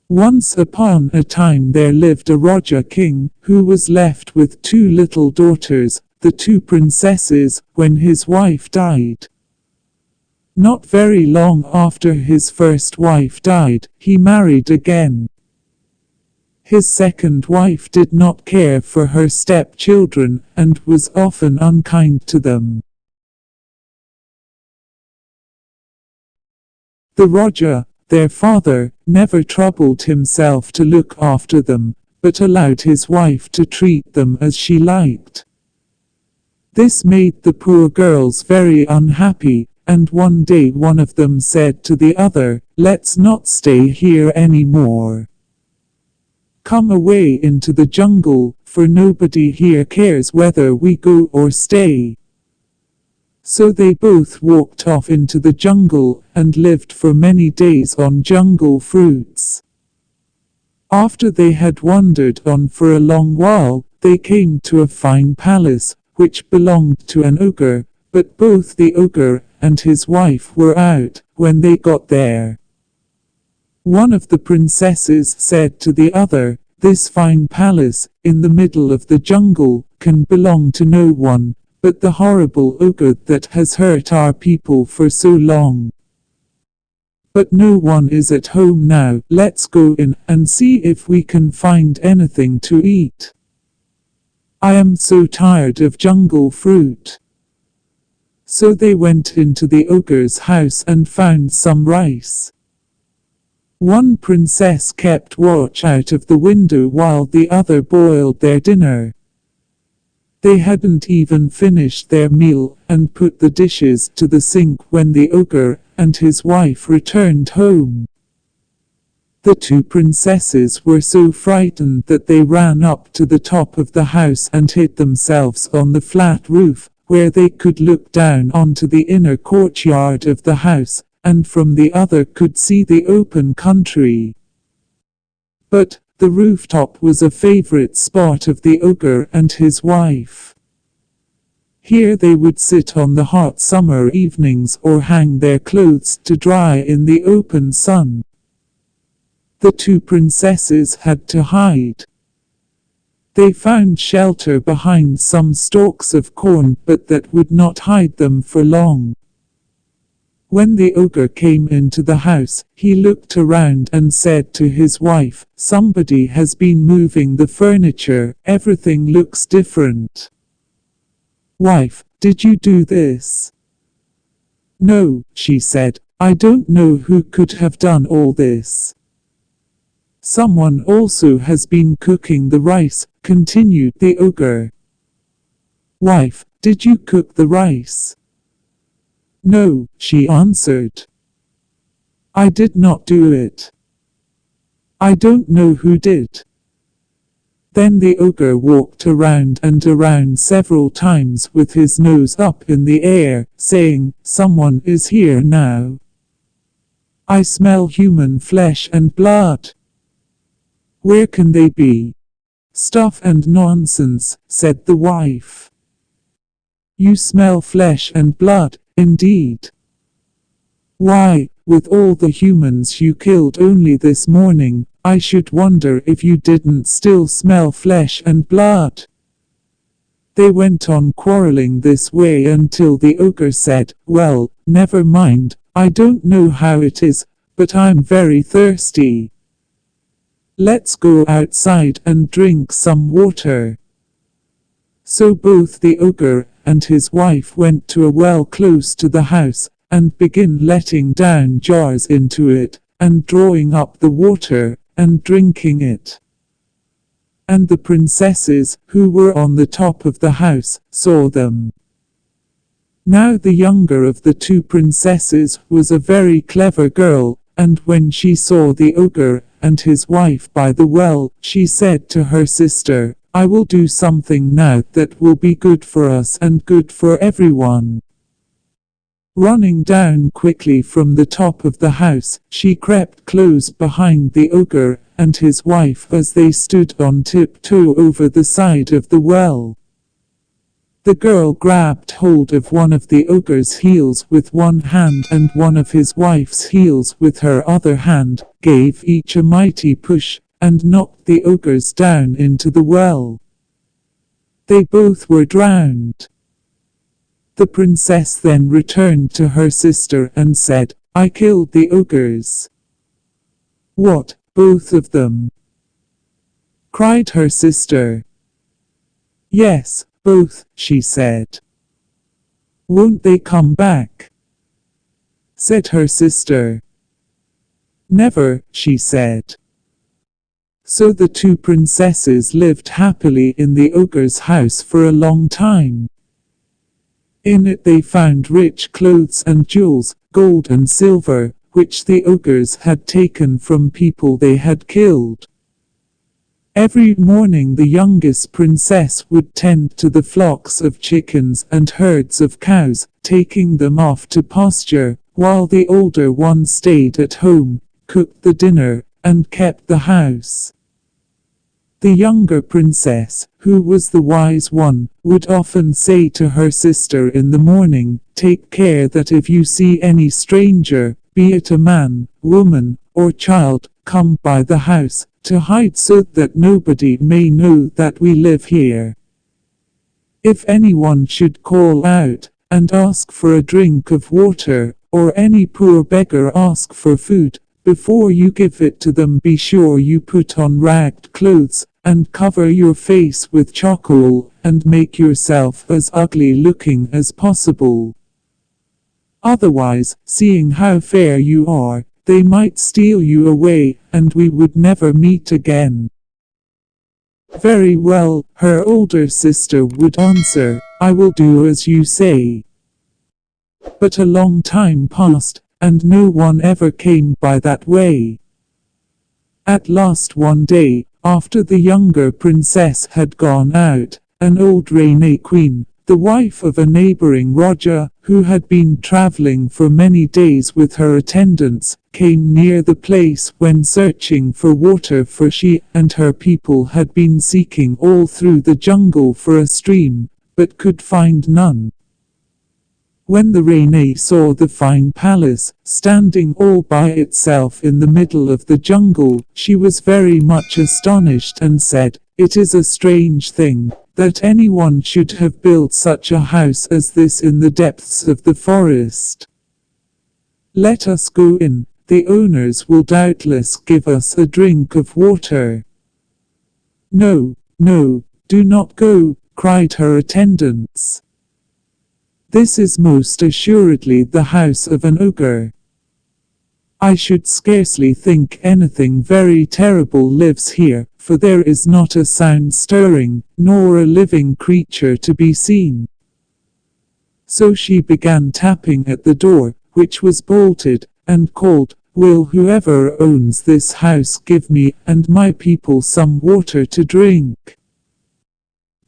Once upon a time there lived a Raja king, who was left with 2 little daughters, the 2 princesses, when his wife died. Not very long after his first wife died, he married again. His second wife did not care for her stepchildren, and was often unkind to them. The Raja, their father, never troubled himself to look after them, but allowed his wife to treat them as she liked. This made the poor girls very unhappy, and one day one of them said to the other, "Let's not stay here anymore. Come away into the jungle, for nobody here cares whether we go or stay." So they both walked off into the jungle, and lived for many days on jungle fruits. After they had wandered on for a long while, they came to a fine palace, which belonged to an ogre, but both the ogre and his wife were out when they got there. One of the princesses said to the other, "This fine palace, in the middle of the jungle, can belong to no one but the horrible ogre that has hurt our people for so long. But no one is at home now. Let's go in and see if we can find anything to eat. I am so tired of jungle fruit." So they went into the ogre's house and found some rice. One princess kept watch out of the window while the other boiled their dinner. They hadn't even finished their meal and put the dishes to the sink when the ogre and his wife returned home. The 2 princesses were so frightened that they ran up to the top of the house and hid themselves on the flat roof, where they could look down onto the inner courtyard of the house, and from the other could see the open country. But the rooftop was a favorite spot of the ogre and his wife. Here they would sit on the hot summer evenings or hang their clothes to dry in the open sun. The 2 princesses had to hide. They found shelter behind some stalks of corn, but that would not hide them for long. When the ogre came into the house, he looked around and said to his wife, "Somebody has been moving the furniture, everything looks different." "Wife, did you do this?" "No," she said, "I don't know who could have done all this." "Someone also has been cooking the rice," continued the ogre. "Wife, did you cook the rice?" "No," she answered. "I did not do it. I don't know who did." Then the ogre walked around and around several times with his nose up in the air, saying, "Someone is here now. I smell human flesh and blood. Where can they be?" "Stuff and nonsense," said the wife. "You smell flesh and blood, indeed. Why, with all the humans you killed only this morning, I should wonder if you didn't still smell flesh and blood." They went on quarreling this way until the ogre said, "Well, never mind, I don't know how it is, but I'm very thirsty. Let's go outside and drink some water." So both the ogre and his wife went to a well close to the house, and began letting down jars into it, and drawing up the water, and drinking it. And the princesses, who were on the top of the house, saw them. Now the younger of the 2 princesses was a very clever girl, and when she saw the ogre and his wife by the well, she said to her sister, "I will do something now that will be good for us and good for everyone." Running down quickly from the top of the house, she crept close behind the ogre and his wife as they stood on tiptoe over the side of the well. The girl grabbed hold of one of the ogre's heels with one hand and one of his wife's heels with her other hand, gave each a mighty push, and knocked the ogres down into the well. They both were drowned. The princess then returned to her sister and said, "I killed the ogres." "What, both of them?" cried her sister. "Yes, both," she said. "Won't they come back?" said her sister. "Never," she said. So the two princesses lived happily in the ogre's house for a long time. In it they found rich clothes and jewels, gold and silver, which the ogres had taken from people they had killed. Every morning the youngest princess would tend to the flocks of chickens and herds of cows, taking them off to pasture, while the older one stayed at home, cooked the dinner, and kept the house. The younger princess, who was the wise one, would often say to her sister in the morning, "Take care that if you see any stranger, be it a man, woman, or child, come by the house, to hide so that nobody may know that we live here. If anyone should call out, and ask for a drink of water, or any poor beggar ask for food, before you give it to them be sure you put on ragged clothes, and cover your face with charcoal, and make yourself as ugly looking as possible. Otherwise, seeing how fair you are, they might steal you away, and we would never meet again." "Very well," her older sister would answer, "I will do as you say." But a long time passed, and no one ever came by that way. At last one day, after the younger princess had gone out, an old Rene queen, the wife of a neighboring Roger, who had been traveling for many days with her attendants, came near the place when searching for water, for she and her people had been seeking all through the jungle for a stream, but could find none. When the Rene saw the fine palace, standing all by itself in the middle of the jungle, she was very much astonished and said, "It is a strange thing, that anyone should have built such a house as this in the depths of the forest. Let us go in, the owners will doubtless give us a drink of water." "No, no, do not go," cried her attendants. "This is most assuredly the house of an ogre. I should scarcely think anything very terrible lives here, for there is not a sound stirring, nor a living creature to be seen." So she began tapping at the door, which was bolted, and called, "Will whoever owns this house give me and my people some water to drink?"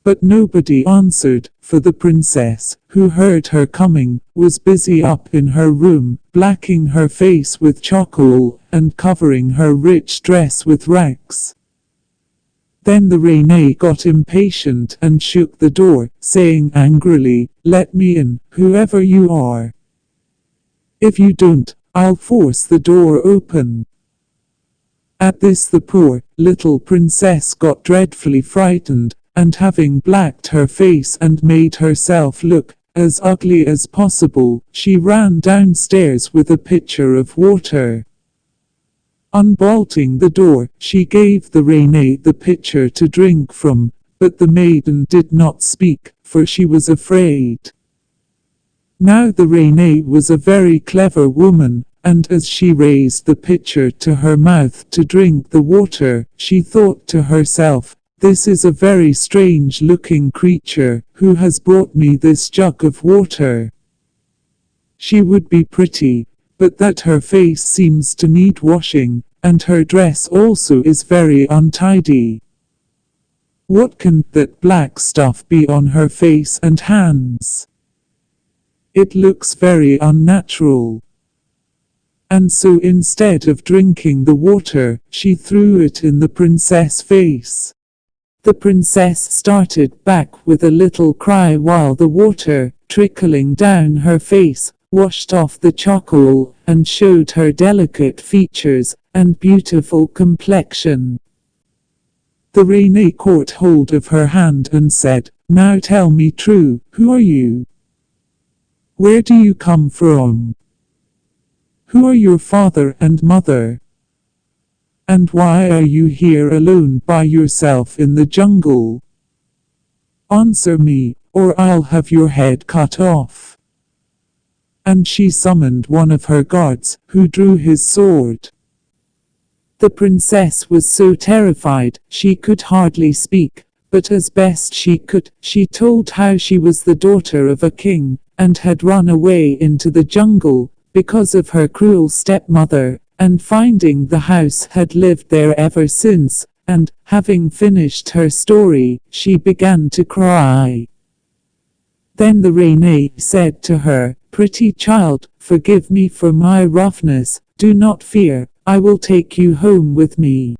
But nobody answered, for the princess, who heard her coming, was busy up in her room, blacking her face with charcoal, and covering her rich dress with rags. Then the Rene got impatient and shook the door, saying angrily, "Let me in, whoever you are. If you don't, I'll force the door open." At this the poor, little princess got dreadfully frightened, and having blacked her face and made herself look as ugly as possible, she ran downstairs with a pitcher of water. Unbolting the door, she gave the Rene the pitcher to drink from, but the maiden did not speak, for she was afraid. Now the Rene was a very clever woman, and as she raised the pitcher to her mouth to drink the water, she thought to herself, "This is a very strange-looking creature, who has brought me this jug of water. She would be pretty, but that her face seems to need washing, and her dress also is very untidy. What can that black stuff be on her face and hands? It looks very unnatural." And so instead of drinking the water, she threw it in the princess' face. The princess started back with a little cry while the water, trickling down her face, washed off the charcoal and showed her delicate features and beautiful complexion. The Rene caught hold of her hand and said, "Now tell me true, who are you? Where do you come from? Who are your father and mother? And why are you here alone by yourself in the jungle? Answer me, or I'll have your head cut off." And she summoned one of her guards, who drew his sword. The princess was so terrified, she could hardly speak, but as best she could, she told how she was the daughter of a king, and had run away into the jungle, because of her cruel stepmother, and finding the house had lived there ever since, and, having finished her story, she began to cry. Then the Rene said to her, "Pretty child, forgive me for my roughness, do not fear, I will take you home with me.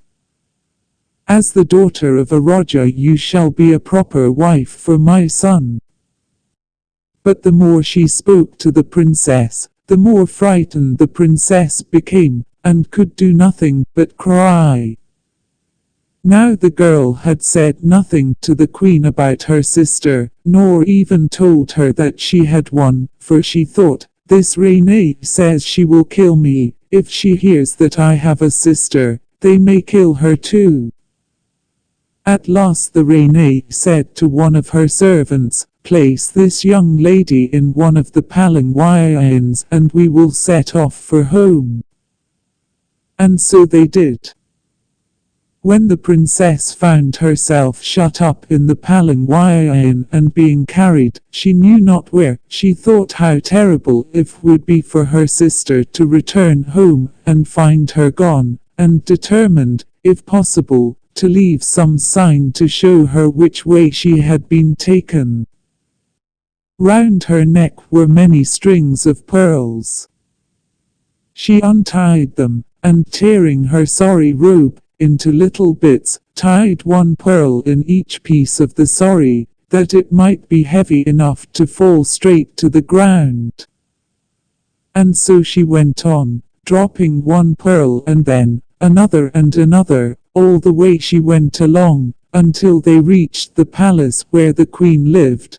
As the daughter of a Raja you shall be a proper wife for my son." But the more she spoke to the princess, the more frightened the princess became, and could do nothing but cry. Now the girl had said nothing to the queen about her sister, nor even told her that she had one, for she thought, "This Rene says she will kill me. If she hears that I have a sister, they may kill her too." At last the Rene said to one of her servants, "Place this young lady in one of the palanquins and we will set off for home." And so they did. When the princess found herself shut up in the palanquin and being carried, she knew not where, she thought how terrible it would be for her sister to return home and find her gone, and determined, if possible, to leave some sign to show her which way she had been taken. Round her neck were many strings of pearls. She untied them, and tearing her sorry robe into little bits, tied one pearl in each piece of the sari, that it might be heavy enough to fall straight to the ground. And so she went on, dropping one pearl and then another and another, all the way she went along, until they reached the palace where the queen lived.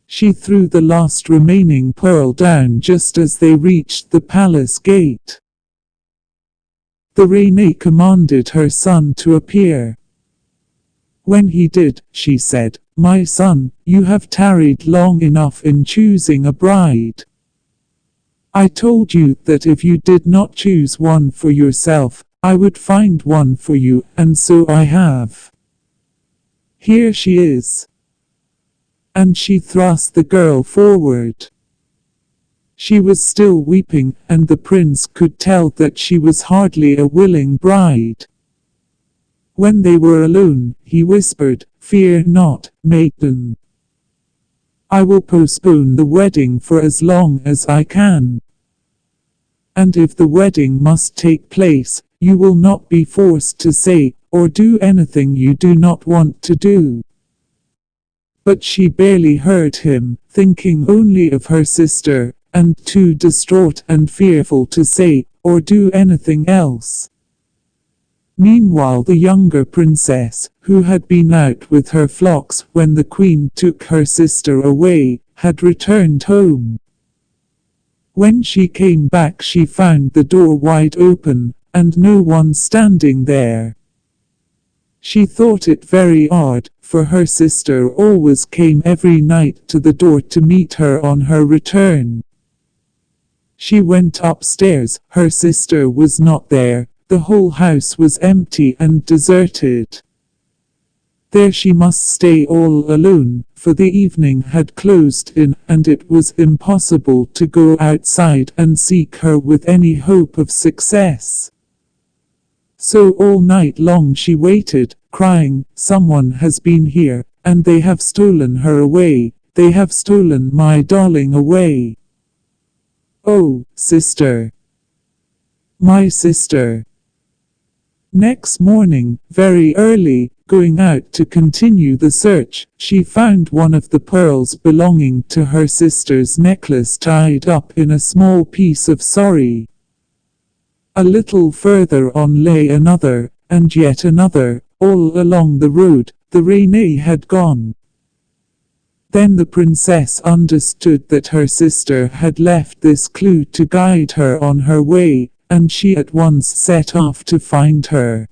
She threw the last remaining pearl down just as they reached the palace gate. The Rene commanded her son to appear. When he did, she said, "My son, you have tarried long enough in choosing a bride. I told you that if you did not choose one for yourself, I would find one for you, and so I have. Here she is." And she thrust the girl forward. She was still weeping, and the prince could tell that she was hardly a willing bride. When they were alone, he whispered, "Fear not, maiden. I will postpone the wedding for as long as I can. And if the wedding must take place, you will not be forced to say or do anything you do not want to do." But she barely heard him, thinking only of her sister, and too distraught and fearful to say or do anything else. Meanwhile the younger princess, who had been out with her flocks when the queen took her sister away, had returned home. When she came back she found the door wide open, and no one standing there. She thought it very odd, for her sister always came every night to the door to meet her on her return. She went upstairs, her sister was not there, the whole house was empty and deserted. There she must stay all alone, for the evening had closed in, and it was impossible to go outside and seek her with any hope of success. So all night long she waited, crying, "Someone has been here, and they have stolen her away, they have stolen my darling away. Oh, sister! My sister!" Next morning, very early, going out to continue the search, she found one of the pearls belonging to her sister's necklace tied up in a small piece of sorry. A little further on lay another, and yet another. All along the road, the Rene had gone. Then the princess understood that her sister had left this clue to guide her on her way, and she at once set off to find her.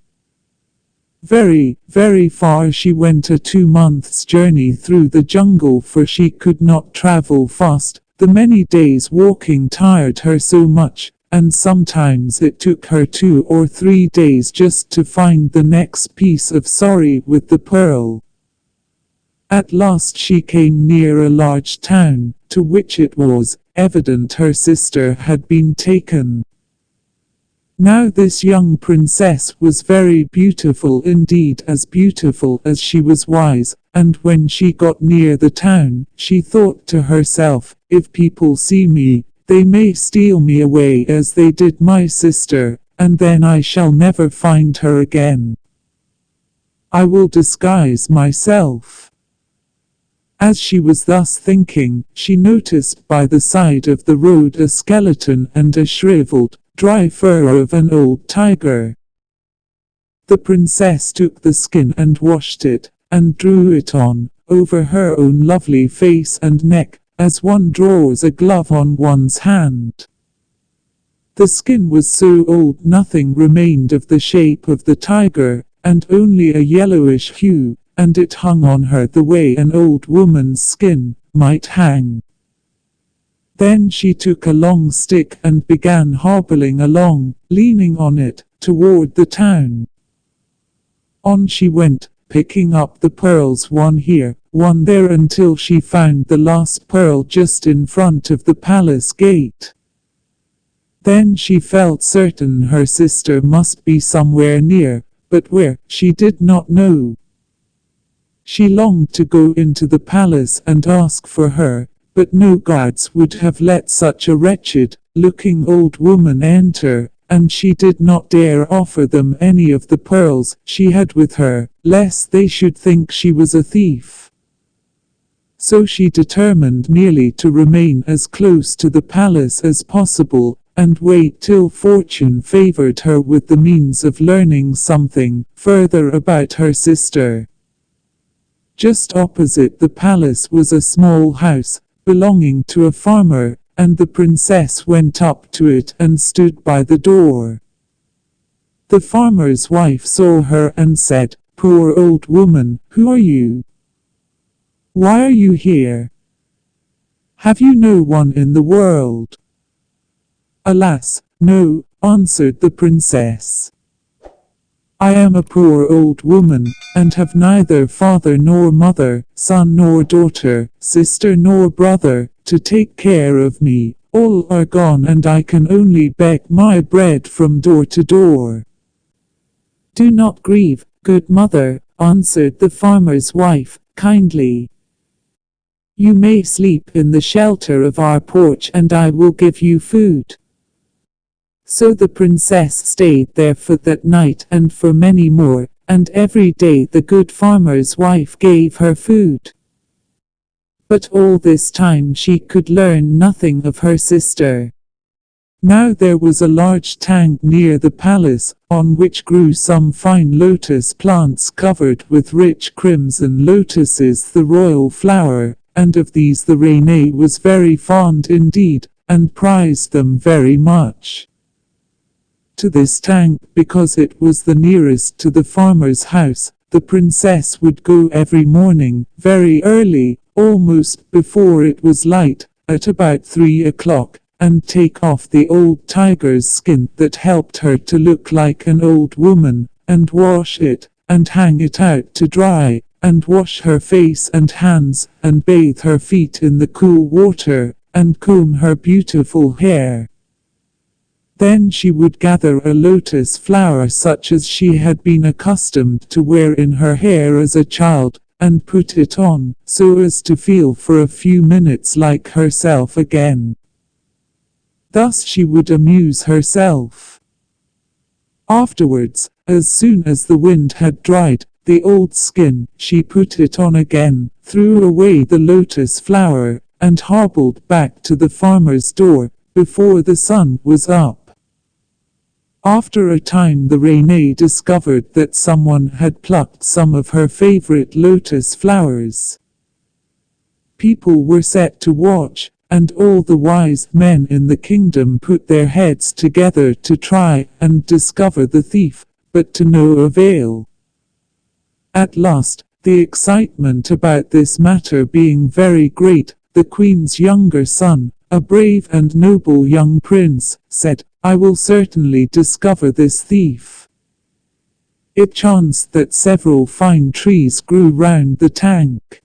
Very, very far she went, a 2 months' journey through the jungle, for she could not travel fast. The many days walking tired her so much, and sometimes it took her 2 or 3 days just to find the next piece of sorry with the pearl. At last she came near a large town, to which it was evident her sister had been taken. Now this young princess was very beautiful indeed, as beautiful as she was wise, and when she got near the town, she thought to herself, if people see me, they may steal me away as they did my sister, and then I shall never find her again. I will disguise myself. As she was thus thinking, she noticed by the side of the road a skeleton and a shriveled, dry fur of an old tiger. The princess took the skin and washed it, and drew it on, over her own lovely face and neck, as one draws a glove on one's hand. The skin was so old nothing remained of the shape of the tiger, and only a yellowish hue, and it hung on her the way an old woman's skin might hang. Then she took a long stick and began hobbling along, leaning on it, toward the town. On she went, picking up the pearls one here, one there, until she found the last pearl just in front of the palace gate. Then she felt certain her sister must be somewhere near, but where, she did not know. She longed to go into the palace and ask for her, but no guards would have let such a wretched-looking old woman enter, and she did not dare offer them any of the pearls she had with her, lest they should think she was a thief. So she determined merely to remain as close to the palace as possible, and wait till fortune favored her with the means of learning something further about her sister. Just opposite the palace was a small house, belonging to a farmer, and the princess went up to it and stood by the door. The farmer's wife saw her and said, "Poor old woman, who are you? Why are you here? Have you no one in the world?" "Alas, no," answered the princess. "I am a poor old woman, and have neither father nor mother, son nor daughter, sister nor brother, to take care of me. All are gone, and I can only beg my bread from door to door." "Do not grieve, good mother," answered the farmer's wife, kindly. "You may sleep in the shelter of our porch, and I will give you food." So the princess stayed there for that night and for many more, and every day the good farmer's wife gave her food. But all this time she could learn nothing of her sister. Now there was a large tank near the palace, on which grew some fine lotus plants covered with rich crimson lotuses, the royal flower, and of these the Rene was very fond indeed, and prized them very much. To this tank, because it was the nearest to the farmer's house, the princess would go every morning, very early, almost before it was light, at about 3 o'clock, and take off the old tiger's skin that helped her to look like an old woman, and wash it, and hang it out to dry, and wash her face and hands, and bathe her feet in the cool water, and comb her beautiful hair. Then she would gather a lotus flower such as she had been accustomed to wear in her hair as a child, and put it on, so as to feel for a few minutes like herself again. Thus she would amuse herself. Afterwards, as soon as the wind had dried, the old skin, she put it on again, threw away the lotus flower, and hobbled back to the farmer's door, before the sun was up. After a time the Rene discovered that someone had plucked some of her favorite lotus flowers. People were set to watch, and all the wise men in the kingdom put their heads together to try and discover the thief, but to no avail. At last, the excitement about this matter being very great, the queen's younger son, a brave and noble young prince, said, "I will certainly discover this thief." It chanced that several fine trees grew round the tank.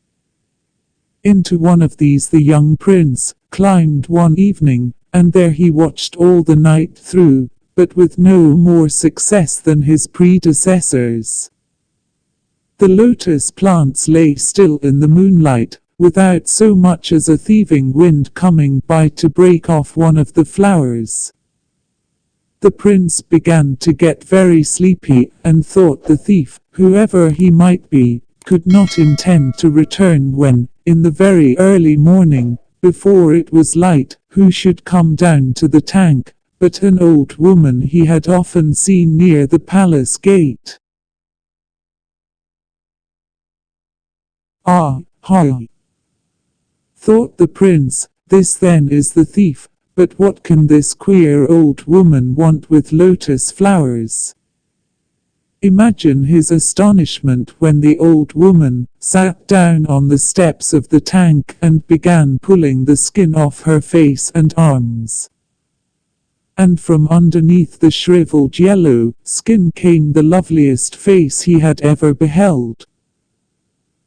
Into one of these the young prince climbed one evening, and there he watched all the night through, but with no more success than his predecessors. The lotus plants lay still in the moonlight, without so much as a thieving wind coming by to break off one of the flowers. The prince began to get very sleepy, and thought the thief, whoever he might be, could not intend to return when, in the very early morning, before it was light, who should come down to the tank, but an old woman he had often seen near the palace gate. "Ah, ha!" thought the prince, "this then is the thief, but what can this queer old woman want with lotus flowers?" Imagine his astonishment when the old woman sat down on the steps of the tank and began pulling the skin off her face and arms. And from underneath the shriveled yellow skin came the loveliest face he had ever beheld.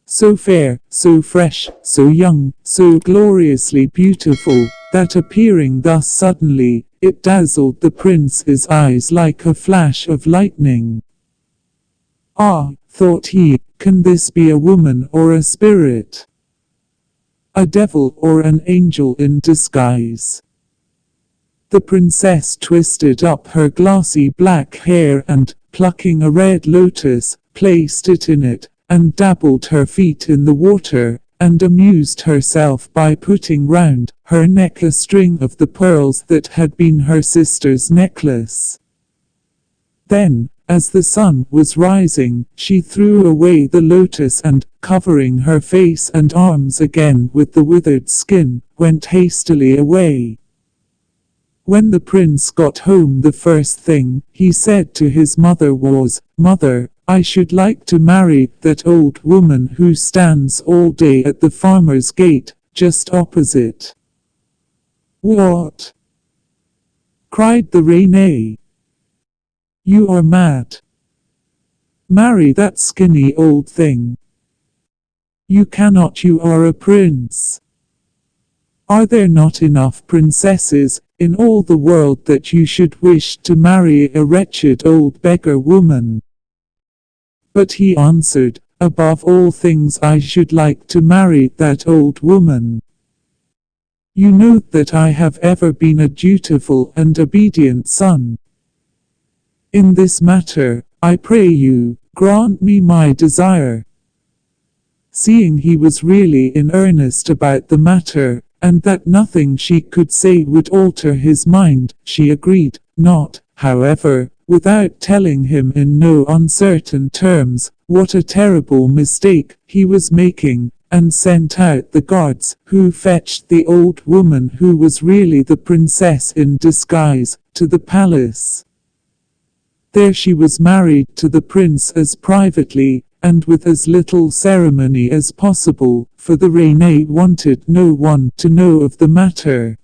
So fair, so fresh, so young, so gloriously beautiful, that appearing thus suddenly, it dazzled the prince's eyes like a flash of lightning. "Ah," thought he, "can this be a woman or a spirit? A devil or an angel in disguise?" The princess twisted up her glossy black hair and, plucking a red lotus, placed it in it, and dabbled her feet in the water, and amused herself by putting round her neck a string of the pearls that had been her sister's necklace. Then, as the sun was rising, she threw away the lotus and, covering her face and arms again with the withered skin, went hastily away. When the prince got home, the first thing he said to his mother was, "Mother, I should like to marry that old woman who stands all day at the farmer's gate, just opposite." "What?" cried the Rene. "You are mad. Marry that skinny old thing. You cannot, you are a prince. Are there not enough princesses in all the world that you should wish to marry a wretched old beggar woman?" But he answered, "Above all things I should like to marry that old woman. You know that I have ever been a dutiful and obedient son. In this matter, I pray you, grant me my desire." Seeing he was really in earnest about the matter, and that nothing she could say would alter his mind, she agreed, not, however, without telling him in no uncertain terms what a terrible mistake he was making, and sent out the guards, who fetched the old woman who was really the princess in disguise, to the palace. There she was married to the prince as privately, and with as little ceremony as possible, for the Rene wanted no one to know of the matter.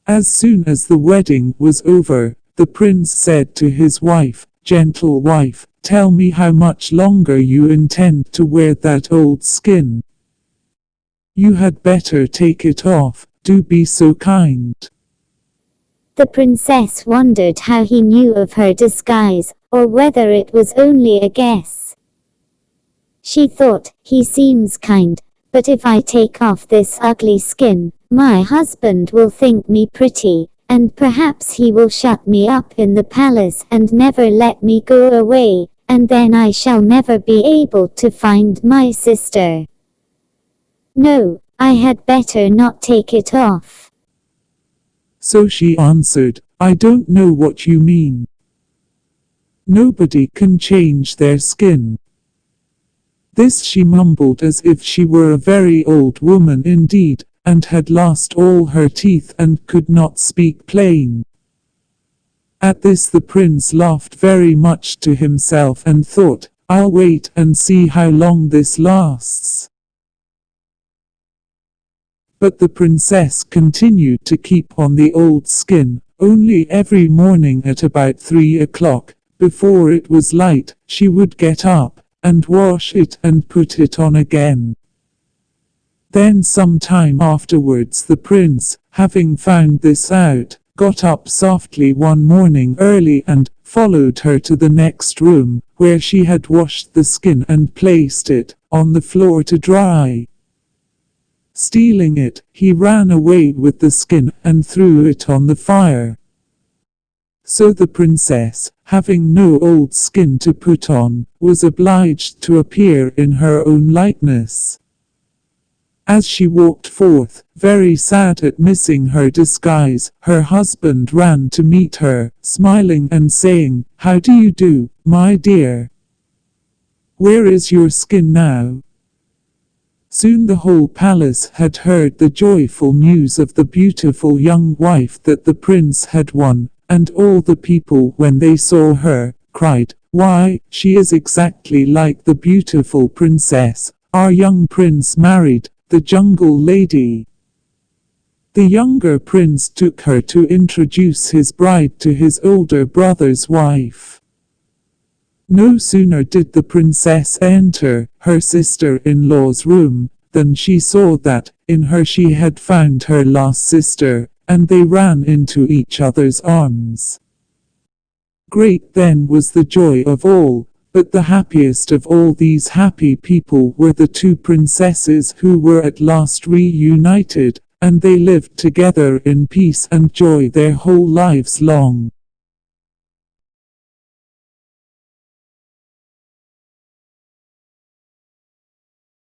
As soon as the wedding was over, the prince said to his wife, "Gentle wife, tell me how much longer you intend to wear that old skin. You had better take it off, do be so kind." The princess wondered how he knew of her disguise, or whether it was only a guess. She thought, "He seems kind, but if I take off this ugly skin, my husband will think me pretty, and perhaps he will shut me up in the palace and never let me go away, and then I shall never be able to find my sister. No, I had better not take it off. So she answered, I don't know what you mean. Nobody can change their skin. This she mumbled as if she were a very old woman indeed, and had lost all her teeth and could not speak plain. At this the prince laughed very much to himself and thought, I'll wait and see how long this lasts. But the princess continued to keep on the old skin, only every morning at about 3 o'clock, before it was light, she would get up, and wash it and put it on again. Then some time afterwards the prince, having found this out, got up softly one morning early and followed her to the next room, where she had washed the skin and placed it on the floor to dry. Stealing it, he ran away with the skin and threw it on the fire. So the princess, having no old skin to put on, was obliged to appear in her own likeness. As she walked forth, very sad at missing her disguise, her husband ran to meet her, smiling and saying, How do you do, my dear? Where is your skin now? Soon the whole palace had heard the joyful news of the beautiful young wife that the prince had won, and all the people, when they saw her, cried, Why, she is exactly like the beautiful princess our young prince married, the jungle lady. The younger prince took her to introduce his bride to his older brother's wife. No sooner did the princess enter her sister-in-law's room, than she saw that, in her she had found her lost sister, and they ran into each other's arms. Great then was the joy of all, but the happiest of all these happy people were the two princesses who were at last reunited, and they lived together in peace and joy their whole lives long.